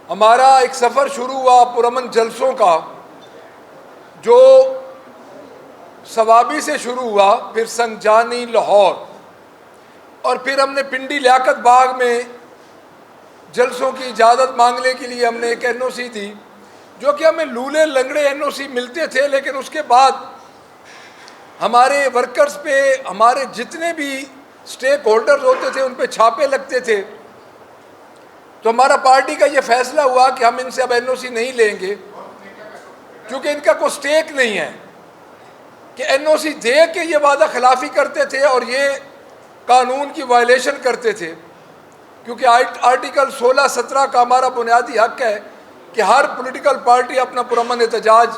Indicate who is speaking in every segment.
Speaker 1: ہمارا ایک سفر شروع ہوا پرامن جلسوں کا، جو ثوابی سے شروع ہوا، پھر سنجانی لاہور، اور پھر ہم نے پنڈی لیاقت باغ میں جلسوں کی اجازت مانگنے کے لیے ہم نے ایک این او سی دی، جو کہ ہمیں لولے لنگڑے این او سی ملتے تھے، لیکن اس کے بعد ہمارے ورکرز پہ، ہمارے جتنے بھی سٹیک ہولڈرز ہوتے تھے ان پہ چھاپے لگتے تھے۔ تو ہمارا پارٹی کا یہ فیصلہ ہوا کہ ہم ان سے اب این او سی نہیں لیں گے، کیونکہ ان کا کوئی سٹیک نہیں ہے کہ این او سی دے کے یہ وعدہ خلافی کرتے تھے اور یہ قانون کی وائلیشن کرتے تھے، کیونکہ آرٹیکل 16-17 کا ہمارا بنیادی حق ہے کہ ہر پولیٹیکل پارٹی اپنا پرامن احتجاج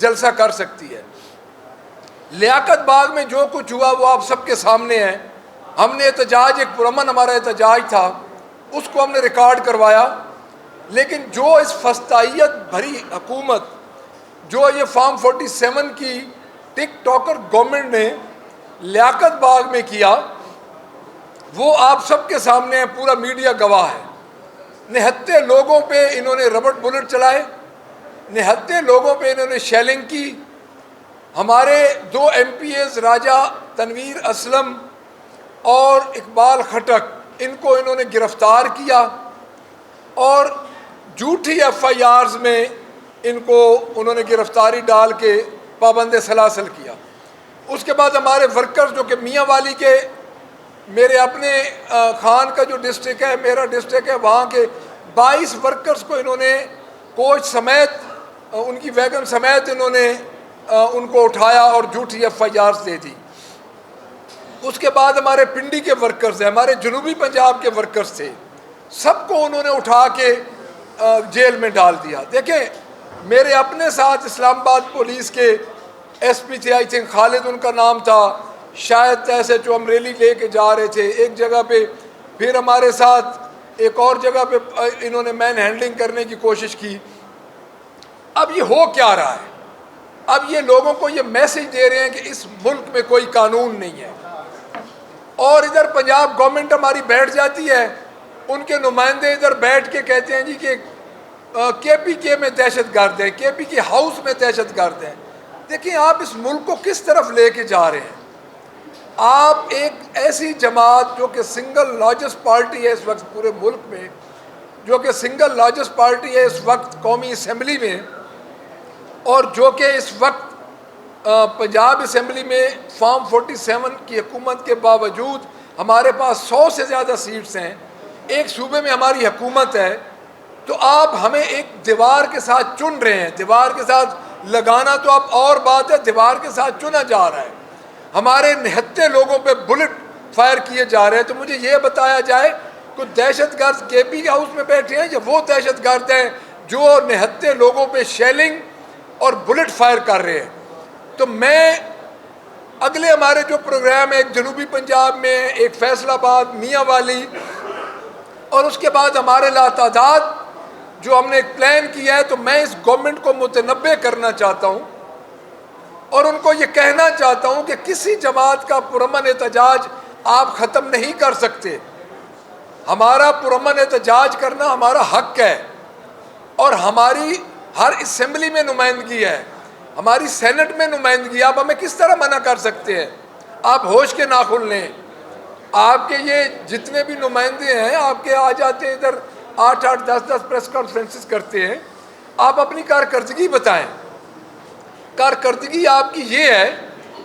Speaker 1: جلسہ کر سکتی ہے۔ لیاقت باغ میں جو کچھ ہوا وہ آپ سب کے سامنے ہے۔ ہم نے احتجاج، ایک پرامن ہمارا احتجاج تھا، اس کو ہم نے ریکارڈ کروایا، لیکن جو اس فسطائیت بھری حکومت، جو یہ فارم 47 کی ٹک ٹاکر گورنمنٹ نے لیاقت باغ میں کیا، وہ آپ سب کے سامنے ہے، پورا میڈیا گواہ ہے۔ نہتے لوگوں پہ انہوں نے ربڑ بلٹ چلائے، نہتے لوگوں پہ انہوں نے شیلنگ کی۔ ہمارے 2 ایم پی ایز راجہ تنویر اسلم اور اقبال خٹک، ان کو انہوں نے گرفتار کیا اور جھوٹی ایف آئی آرز میں ان کو انہوں نے گرفتاری ڈال کے پابند سلاسل کیا۔ اس کے بعد ہمارے ورکرز، جو کہ میاں والی کے، میرے اپنے خان کا جو ڈسٹرکٹ ہے، میرا ڈسٹرکٹ ہے، وہاں کے 22 ورکرز کو انہوں نے کوچ سمیت، ان کی ویگن سمیت انہوں نے ان کو اٹھایا اور جھوٹی ایف آئی آرز دے دی۔ اس کے بعد ہمارے پنڈی کے ورکرز ہیں، ہمارے جنوبی پنجاب کے ورکرز تھے، سب کو انہوں نے اٹھا کے جیل میں ڈال دیا۔ دیکھیں، میرے اپنے ساتھ اسلام آباد پولیس کے ایس پی تھے، آئی تھنک خالد ان کا نام تھا، شاید ایسے جو ہم ریلی لے کے جا رہے تھے ایک جگہ پہ، پھر ہمارے ساتھ ایک اور جگہ پہ انہوں نے مین ہینڈلنگ کرنے کی کوشش کی۔ اب یہ ہو کیا رہا ہے؟ اب یہ لوگوں کو یہ میسج دے رہے ہیں کہ اس ملک میں کوئی قانون نہیں ہے، اور ادھر پنجاب گورنمنٹ ہماری بیٹھ جاتی ہے، ان کے نمائندے ادھر بیٹھ کے کہتے ہیں جی کہ کے پی کے میں دہشت گرد ہیں، کے پی کے ہاؤس میں دہشت گرد ہیں۔ دیکھیں، آپ اس ملک کو کس طرف لے کے جا رہے ہیں؟ آپ ایک ایسی جماعت جو کہ سنگل لارجسٹ پارٹی ہے اس وقت پورے ملک میں، جو کہ سنگل لارجسٹ پارٹی ہے اس وقت قومی اسمبلی میں، اور جو کہ اس وقت پنجاب اسمبلی میں فارم 47 کی حکومت کے باوجود ہمارے پاس 100 سے زیادہ سیٹس ہیں، ایک صوبے میں ہماری حکومت ہے، تو آپ ہمیں ایک دیوار کے ساتھ چن رہے ہیں۔ دیوار کے ساتھ لگانا تو اب اور بات ہے، دیوار کے ساتھ چنا جا رہا ہے، ہمارے نہتے لوگوں پہ بلٹ فائر کیے جا رہے ہیں۔ تو مجھے یہ بتایا جائے کہ دہشت گرد کے پی ہاؤس میں بیٹھے ہیں یا وہ دہشت گرد ہیں جو نہتے لوگوں پہ شیلنگ اور بلٹ فائر کر رہے ہیں؟ تو میں اگلے ہمارے جو پروگرام ہے، ایک جنوبی پنجاب میں، ایک فیصل آباد، میاں والی، اور اس کے بعد ہمارے لاتعداد جو ہم نے ایک پلان کیا ہے، تو میں اس گورنمنٹ کو متنبع کرنا چاہتا ہوں اور ان کو یہ کہنا چاہتا ہوں کہ کسی جماعت کا پرامن احتجاج آپ ختم نہیں کر سکتے۔ ہمارا پرامن احتجاج کرنا ہمارا حق ہے، اور ہماری ہر اسمبلی میں نمائندگی ہے، ہماری سینٹ میں نمائندگی۔ آپ ہمیں کس طرح منع کر سکتے ہیں؟ آپ ہوش کے ناخن لیں۔ آپ کے یہ جتنے بھی نمائندے ہیں، آپ کے آ جاتے ہیں ادھر 8-8 10-10 پریس کانفرنسز کرتے ہیں، آپ اپنی کارکردگی بتائیں۔ کارکردگی آپ کی یہ ہے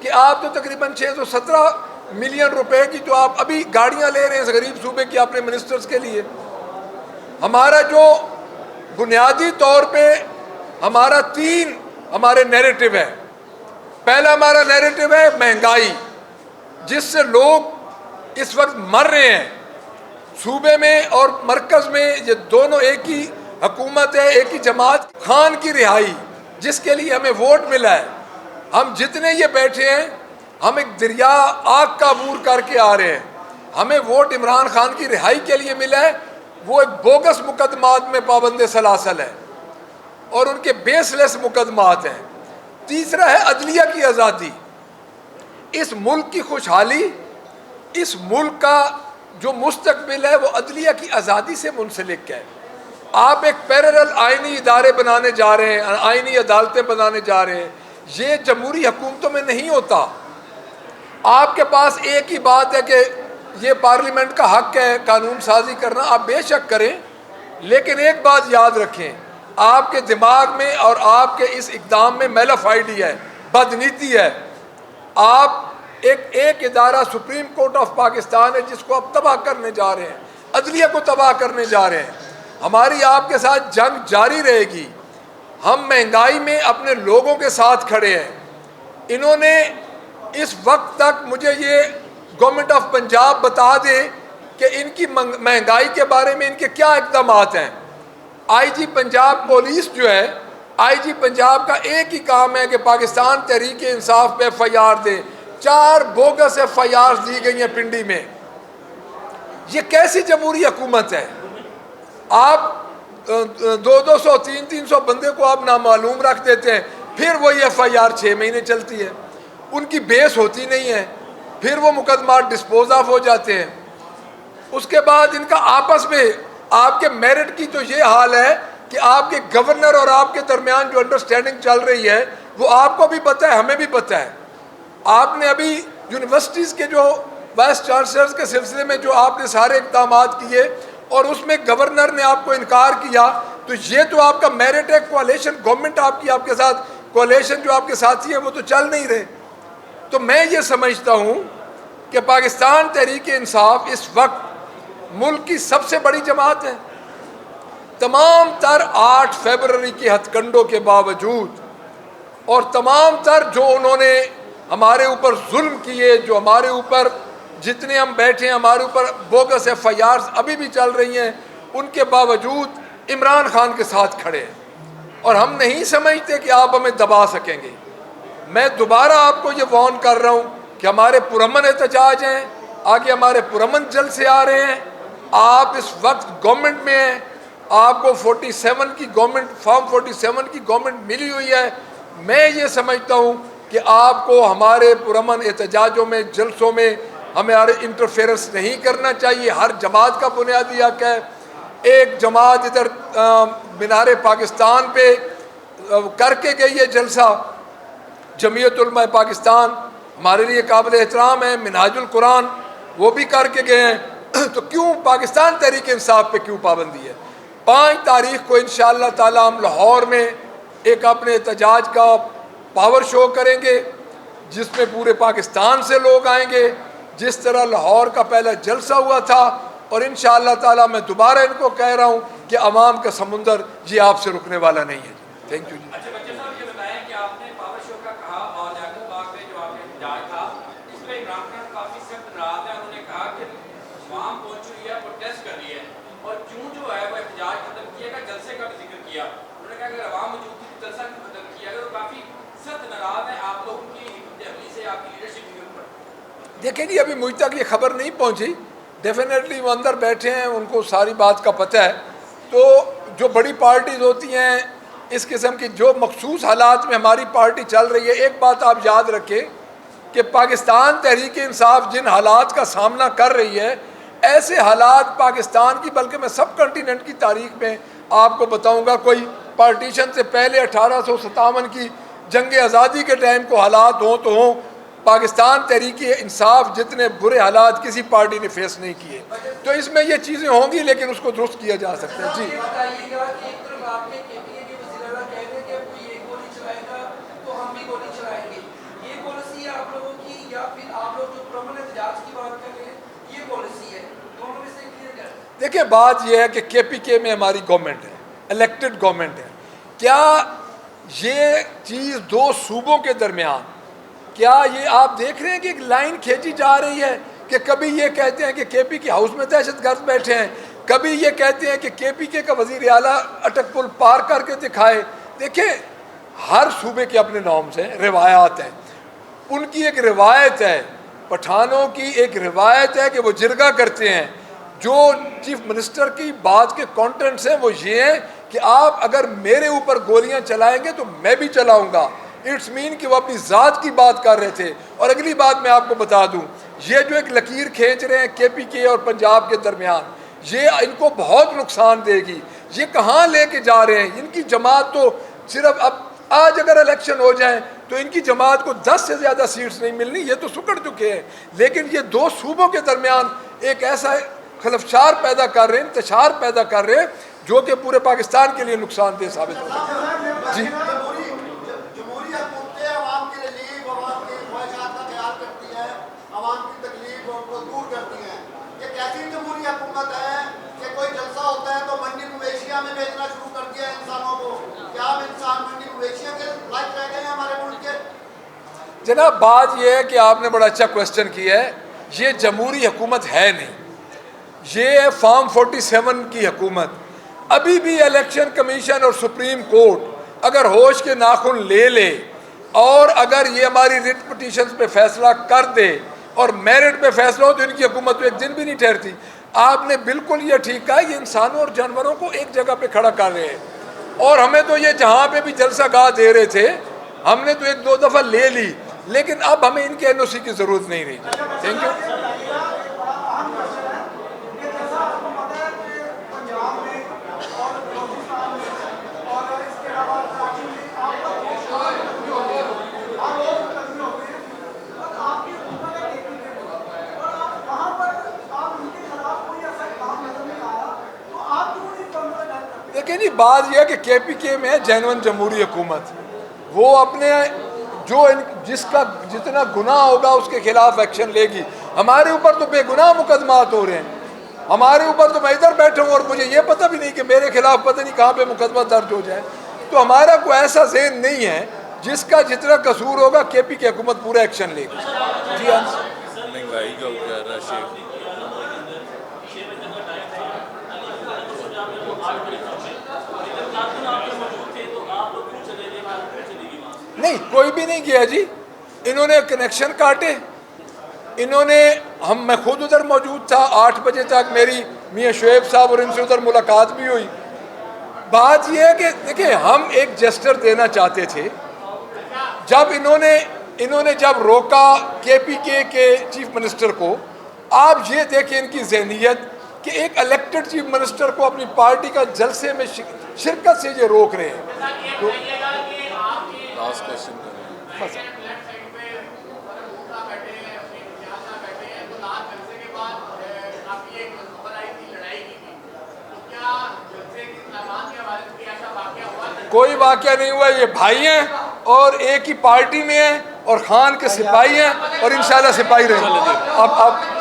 Speaker 1: کہ آپ تو تقریباً 617 ملین روپے کی تو آپ ابھی گاڑیاں لے رہے ہیں اس غریب صوبے کی اپنے منسٹرز کے لیے۔ ہمارا جو بنیادی طور پہ ہمارا 3 ہمارے نیریٹو ہے۔ پہلا ہمارا نیریٹو ہے مہنگائی، جس سے لوگ اس وقت مر رہے ہیں۔ صوبے میں اور مرکز میں یہ دونوں ایک ہی حکومت ہے، ایک ہی جماعت۔ خان کی رہائی، جس کے لیے ہمیں ووٹ ملا ہے، ہم جتنے یہ بیٹھے ہیں، ہم ایک دریا آگ کا عبور کر کے آ رہے ہیں۔ ہمیں ووٹ عمران خان کی رہائی کے لیے ملا ہے، وہ ایک بوگس مقدمات میں پابند سلاسل ہے اور ان کے بیس لیس مقدمات ہیں۔ تیسرا ہے عدلیہ کی آزادی۔ اس ملک کی خوشحالی، اس ملک کا جو مستقبل ہے، وہ عدلیہ کی آزادی سے منسلک ہے۔ آپ ایک پیرالل آئینی ادارے بنانے جا رہے ہیں، آئینی عدالتیں بنانے جا رہے ہیں. یہ جمہوری حکومتوں میں نہیں ہوتا. آپ کے پاس ایک ہی بات ہے کہ یہ پارلیمنٹ کا حق ہے قانون سازی کرنا، آپ بے شک کریں، لیکن ایک بات یاد رکھیں، آپ کے دماغ میں اور آپ کے اس اقدام میں میلافائڈی ہے، بدنیتی ہے. آپ ایک ادارہ سپریم کورٹ آف پاکستان ہے جس کو آپ تباہ کرنے جا رہے ہیں، عدلیہ کو تباہ کرنے جا رہے ہیں. ہماری آپ کے ساتھ جنگ جاری رہے گی. ہم مہنگائی میں اپنے لوگوں کے ساتھ کھڑے ہیں. انہوں نے اس وقت تک مجھے یہ گورنمنٹ آف پنجاب بتا دے کہ ان کی مہنگائی کے بارے میں ان کے کیا اقدامات ہیں. آئی جی پنجاب پولیس جو ہے، آئی جی پنجاب کا ایک ہی کام ہے کہ پاکستان تحریک انصاف پہ ایف آئی آر دے. 4 بوگس ایف آئی آر دی گئی ہیں پنڈی میں. یہ کیسی جمہوری حکومت ہے؟ آپ 200 300 بندے کو آپ نامعلوم رکھ دیتے ہیں، پھر وہی ایف آئی آر 6 مہینے چلتی ہے، ان کی بیس ہوتی نہیں ہے، پھر وہ مقدمات ڈسپوز آف ہو جاتے ہیں. اس کے بعد ان کا آپس میں آپ کے میرٹ کی تو یہ حال ہے کہ آپ کے گورنر اور آپ کے درمیان جو انڈرسٹینڈنگ چل رہی ہے وہ آپ کو بھی پتہ ہے، ہمیں بھی پتہ ہے. آپ نے ابھی یونیورسٹیز کے جو وائس چانسلرز کے سلسلے میں جو آپ نے سارے اقدامات کیے اور اس میں گورنر نے آپ کو انکار کیا، تو یہ تو آپ کا میرٹ ہے. کوalition گورنمنٹ آپ کی، آپ کے ساتھ کوalition جو آپ کے ساتھی ہیں وہ تو چل نہیں رہے. تو میں یہ سمجھتا ہوں کہ پاکستان تحریک انصاف اس وقت ملک کی سب سے بڑی جماعت ہے. تمام تر 8 فروری کے ہتھ کنڈوں کے باوجود اور تمام تر جو انہوں نے ہمارے اوپر ظلم کیے، جو ہمارے اوپر جتنے ہم بیٹھے ہیں ہمارے اوپر بوگس ایف آئی آرز ابھی بھی چل رہی ہیں، ان کے باوجود عمران خان کے ساتھ کھڑے ہیں. اور ہم نہیں سمجھتے کہ آپ ہمیں دبا سکیں گے. میں دوبارہ آپ کو یہ وارن کر رہا ہوں کہ ہمارے پرامن احتجاج ہیں، آگے ہمارے پرامن جلسے آ رہے ہیں. آپ اس وقت گورنمنٹ میں ہیں، آپ کو 47 کی گورنمنٹ، فارم 47 کی گورنمنٹ ملی ہوئی ہے. میں یہ سمجھتا ہوں کہ آپ کو ہمارے پرامن احتجاجوں میں، جلسوں میں ہمارے انٹرفیئرنس نہیں کرنا چاہیے. ہر جماعت کا بنیادی حق ہے. ایک جماعت ادھر مینار پاکستان پہ کر کے گئی ہے جلسہ، جمعیت علماء پاکستان ہمارے لیے قابل احترام ہے، منہاج القرآن وہ بھی کر کے گئے ہیں. تو کیوں پاکستان تحریک انصاف پہ کیوں پابندی ہے؟ 5 تاریخ کو انشاءاللہ تعالی ہم لاہور میں ایک اپنے احتجاج کا پاور شو کریں گے جس میں پورے پاکستان سے لوگ آئیں گے، جس طرح لاہور کا پہلا جلسہ ہوا تھا. اور انشاءاللہ تعالی میں دوبارہ ان کو کہہ رہا ہوں کہ عوام کا سمندر یہ آپ سے رکنے والا نہیں ہے. تھینک یو جی.
Speaker 2: اچھا بچے صاحب، یہ بتائیں کہ آپ نے پاور شو کا کہا اور یعقوب باغ میں جو آپ نے احتجاج تھا اس پہ عمران خان کافی سخت ناراض ہے. انہوں نے کہا کہ عوام پہنچ ہوئی ہے، پروٹیسٹ کر رہی ہے، اور کیوں جو ہے وہ احتجاج ختم کیا گیا، جلسے کا بھی ذکر کیا. انہوں نے کہا کہ عوام موجود تھی تو جلسہ کیوں ختم کیا گیا. وہ کافی سخت ناراض ہے آپ لوگوں کی حکمت عملی سے، آپ کی لیڈرشپ کے اوپر.
Speaker 1: دیکھیں جی، ابھی مجھ تک یہ خبر نہیں پہنچی. ڈیفینیٹلی وہ اندر بیٹھے ہیں، ان کو ساری بات کا پتہ ہے. تو جو بڑی پارٹیز ہوتی ہیں اس قسم کی جو مخصوص حالات میں ہماری پارٹی چل رہی ہے، ایک بات آپ یاد رکھیں کہ پاکستان تحریک انصاف جن حالات کا سامنا کر رہی ہے، ایسے حالات پاکستان کی بلکہ میں سب کنٹیننٹ کی تاریخ میں آپ کو بتاؤں گا، کوئی پارٹیشن سے پہلے 1857 کی جنگ آزادی کے ٹائم کو حالات ہوں تو ہوں، پاکستان تحریک انصاف جتنے برے حالات کسی پارٹی نے فیس نہیں کیے. تو اس میں یہ چیزیں ہوں گی لیکن اس کو درست کیا جا سکتا ہے. جی
Speaker 3: بتائیے گا کہ ایک طرف آپ نے KPA کے وزیر اعلیٰ کہہ رہے کہ کوئی ایک گولی چلائے گا تو ہم بھی گولی چلائیں گے، یہ پالیسی ہے آپ لوگوں کی، یا پھر آپ لوگ جو پرامن احتجاج کی بات کر رہے ہیں یہ پالیسی ہے؟ دونوں میں سے کلیئر کر.
Speaker 1: دیکھیں، بات یہ ہے کہ KPK میں ہماری گورنمنٹ ہے، الیکٹڈ گورنمنٹ ہے. کیا یہ چیز 2 صوبوں کے درمیان، کیا یہ آپ دیکھ رہے ہیں کہ ایک لائن کھینچی جا رہی ہے کہ کبھی یہ کہتے ہیں کہ KPK ہاؤس میں دہشت گرد بیٹھے ہیں، کبھی یہ کہتے ہیں کہ KPK کا وزیر اعلیٰ اٹک پل پار کر کے دکھائے. دیکھیں، ہر صوبے کے اپنے نارمز ہیں، روایات ہیں. ان کی ایک روایت ہے، پٹھانوں کی ایک روایت ہے کہ وہ جرگہ کرتے ہیں. جو چیف منسٹر کی بات کے کانٹینٹس ہیں وہ یہ ہیں کہ آپ اگر میرے اوپر گولیاں چلائیں گے تو میں بھی چلاؤں گا. اٹس مین کہ وہ اپنی ذات کی بات کر رہے تھے. اور اگلی بات میں آپ کو بتا دوں، یہ جو ایک لکیر کھینچ رہے ہیں KPK اور پنجاب کے درمیان، یہ ان کو بہت نقصان دے گی. یہ کہاں لے کے جا رہے ہیں؟ ان کی جماعت تو صرف اب آج اگر الیکشن ہو جائیں تو ان کی جماعت کو 10 سے زیادہ سیٹس نہیں ملنی، یہ تو سکڑ چکے ہیں، لیکن یہ دو صوبوں کے درمیان ایک ایسا خلفشار پیدا کر رہے ہیں، انتشار پیدا کر رہے ہیں جو کہ پورے پاکستان کے لیے نقصان دہ ثابت ہو سکتا ہے۔ جی
Speaker 4: جمہوری حکومتیں عوام کے ریلیف، عوام کی خواہشات کا خیال کرتی ہیں، عوام کی تکلیف کو دور کرتی ہیں۔ یہ کیسی جمہوری حکومت ہے کہ کوئی جلسہ ہوتا ہے تو منڈی مویشیاں میں بھیجنا شروع کر دیا ہے انسانوں کو؟ کیا ہم انسان منڈی مویشیوں کے لائق رہ گئے ہیں ہمارے ملک کے؟
Speaker 1: جناب بات یہ ہے کہ آپ نے بڑا اچھا کویسچن کیا ہے، یہ جمہوری حکومت ہے نہیں، یہ ہے فارم 47 کی حکومت۔ ابھی بھی الیکشن کمیشن اور سپریم کورٹ اگر ہوش کے ناخن لے لے اور اگر یہ ہماری ریٹ پٹیشنز پہ فیصلہ کر دے اور میرٹ پہ فیصلہ ہو تو ان کی حکومت پہ ایک دن بھی نہیں ٹھہرتی۔ آپ نے بالکل یہ ٹھیک کہا، یہ انسانوں اور جانوروں کو ایک جگہ پہ کھڑا کر رہے ہیں، اور ہمیں تو یہ جہاں پہ بھی جلسہ گاہ دے رہے تھے ہم نے تو 1-2 دفعہ لے لی، لیکن اب ہمیں ان کے NOC کی ضرورت نہیں رہی۔ Thank you. لیکن یہ بات یہ ہے کہ KPK میں ہے جینون جمہوری حکومت، وہ اپنے جس کا جتنا گناہ ہوگا اس کے خلاف ایکشن لے گی۔ ہمارے اوپر تو بے گناہ مقدمات ہو رہے ہیں، ہمارے اوپر تو میں ادھر بیٹھا ہوں اور مجھے یہ پتہ بھی نہیں کہ میرے خلاف پتہ نہیں کہاں پہ مقدمہ درج ہو جائے۔ تو ہمارا کوئی ایسا ذہن نہیں ہے، جس کا جتنا قصور ہوگا KPK حکومت پورا ایکشن لے گی۔ جی ہاں
Speaker 5: مہنگائی کا کہہ رہا ہے شیخ۔
Speaker 1: نہیں، کوئی بھی نہیں گیا جی، انہوں نے کنیکشن کاٹے، انہوں نے میں خود ادھر موجود تھا، 8 بجے تک میری میاں شعیب صاحب اور ان سے ادھر ملاقات بھی ہوئی۔ بات یہ ہے کہ دیکھیں ہم ایک جسٹر دینا چاہتے تھے، جب انہوں نے جب روکا KPK کے چیف منسٹر کو، آپ یہ دیکھیں ان کی ذہنیت کہ ایک الیکٹڈ چیف منسٹر کو اپنی پارٹی کا جلسے میں شرکت سے یہ روک رہے ہیں۔ تو
Speaker 5: لاسٹ کوشچن کر رہے ہیں۔
Speaker 1: کوئی واقعہ نہیں ہوا، یہ بھائی ہیں اور ایک ہی پارٹی میں ہیں اور خان کے سپاہی ہیں اور انشاءاللہ سپاہی رہیں گے۔ اب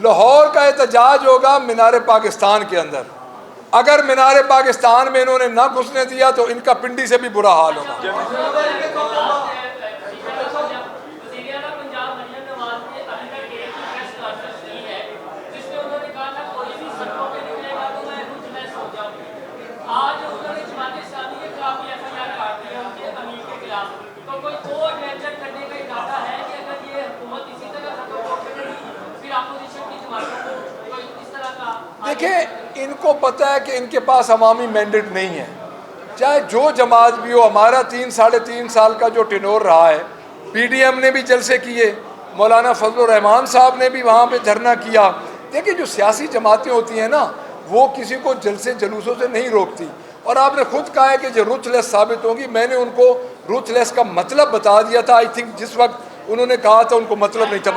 Speaker 1: لاہور کا احتجاج ہوگا مینار پاکستان کے اندر۔ اگر مینار پاکستان میں انہوں نے نہ گھسنے دیا تو ان کا پنڈی سے بھی برا حال ہوگا۔ دیکھیں ان کو پتہ ہے کہ ان کے پاس عوامی مینڈیٹ نہیں ہے، چاہے جو جماعت بھی ہو۔ ہمارا 3-3.5 سال کا جو ٹینور رہا ہے، PDM نے بھی جلسے کیے، مولانا فضل الرحمان صاحب نے بھی وہاں پہ دھرنا کیا۔ دیکھیں جو سیاسی جماعتیں ہوتی ہیں نا، وہ کسی کو جلسے جلوسوں سے نہیں روکتی، اور آپ نے خود کہا ہے کہ جو روتھ لیس ثابت ہوگی۔ میں نے ان کو روتھ لیس کا مطلب بتا دیا تھا، آئی تھنک جس وقت انہوں نے کہا تھا ان کو مطلب نہیں تھا۔